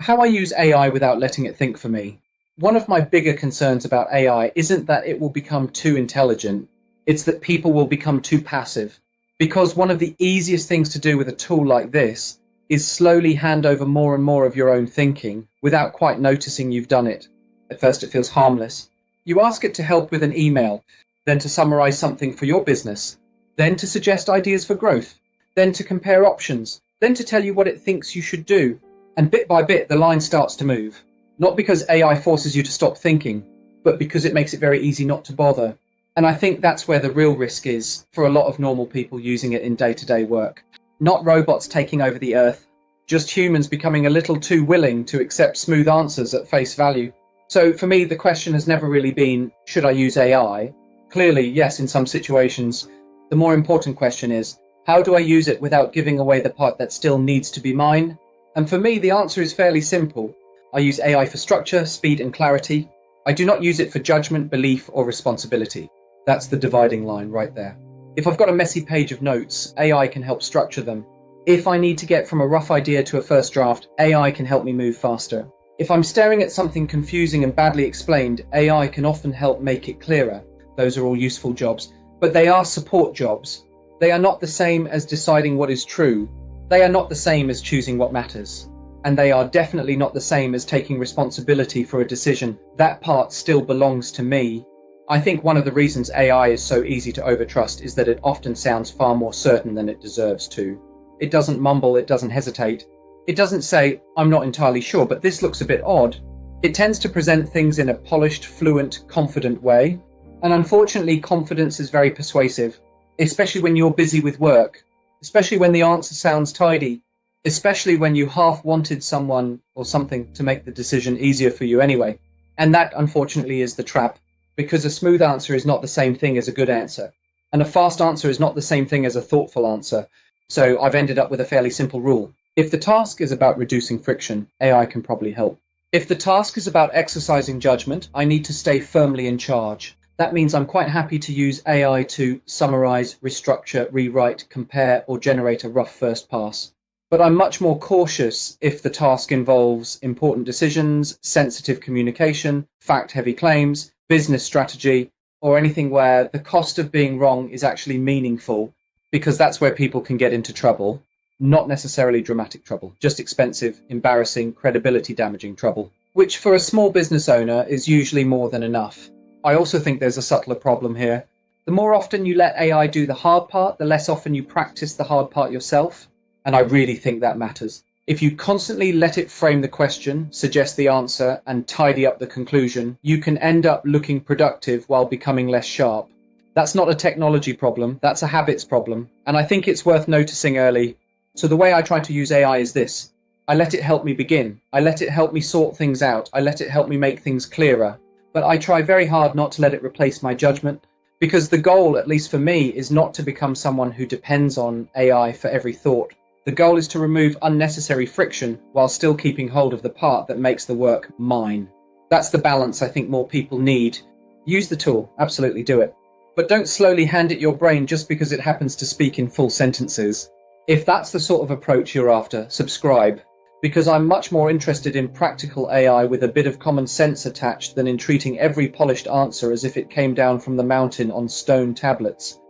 How I use AI without letting it think for me. One of my bigger concerns about AI isn't that it will become too intelligent, it's that people will become too passive. Because one of the easiest things to do with a tool like this is slowly hand over more and more of your own thinking without quite noticing you've done it. At first, it feels harmless. You ask it to help with an email, then to summarize something for your business, then to suggest ideas for growth, then to compare options, then to tell you what it thinks you should do. And bit by bit, the line starts to move. Not because AI forces you to stop thinking, but because it makes it very easy not to bother. And I think that's where the real risk is for a lot of normal people using it in day-to-day work. Not robots taking over the earth, just humans becoming a little too willing to accept smooth answers at face value. So for me, the question has never really been, should I use AI? Clearly, yes, in some situations. The more important question is, how do I use it without giving away the part that still needs to be mine? And for me, the answer is fairly simple. I use AI for structure, speed, and clarity. I do not use it for judgment, belief, or responsibility. That's the dividing line right there. If I've got a messy page of notes, AI can help structure them. If I need to get from a rough idea to a first draft, AI can help me move faster. If I'm staring at something confusing and badly explained, AI can often help make it clearer. Those are all useful jobs, but they are support jobs. They are not the same as deciding what is true. They are not the same as choosing what matters. And they are definitely not the same as taking responsibility for a decision. That part still belongs to me. I think one of the reasons AI is so easy to overtrust is that it often sounds far more certain than it deserves to. It doesn't mumble, it doesn't hesitate. It doesn't say, I'm not entirely sure, but this looks a bit odd. It tends to present things in a polished, fluent, confident way. And unfortunately, confidence is very persuasive, especially when you're busy with work. Especially when the answer sounds tidy, especially when you half wanted someone or something to make the decision easier for you anyway. And that, unfortunately, is the trap, because a smooth answer is not the same thing as a good answer. And a fast answer is not the same thing as a thoughtful answer. So I've ended up with a fairly simple rule. If the task is about reducing friction, AI can probably help. If the task is about exercising judgment, I need to stay firmly in charge. That means I'm quite happy to use AI to summarize, restructure, rewrite, compare, or generate a rough first pass. But I'm much more cautious if the task involves important decisions, sensitive communication, fact-heavy claims, business strategy, or anything where the cost of being wrong is actually meaningful, because that's where people can get into trouble. Not necessarily dramatic trouble, just expensive, embarrassing, credibility-damaging trouble, which for a small business owner is usually more than enough. I also think there's a subtler problem here. The more often you let AI do the hard part, the less often you practice the hard part yourself. And I really think that matters. If you constantly let it frame the question, suggest the answer, and tidy up the conclusion, you can end up looking productive while becoming less sharp. That's not a technology problem, that's a habits problem. And I think it's worth noticing early. So the way I try to use AI is this. I let it help me begin. I let it help me sort things out. I let it help me make things clearer. But I try very hard not to let it replace my judgment, because the goal, at least for me, is not to become someone who depends on AI for every thought. The goal is to remove unnecessary friction while still keeping hold of the part that makes the work mine. That's the balance I think more people need. Use the tool, absolutely do it. But don't slowly hand it your brain just because it happens to speak in full sentences. If that's the sort of approach you're after, subscribe. Because I'm much more interested in practical AI with a bit of common sense attached than in treating every polished answer as if it came down from the mountain on stone tablets.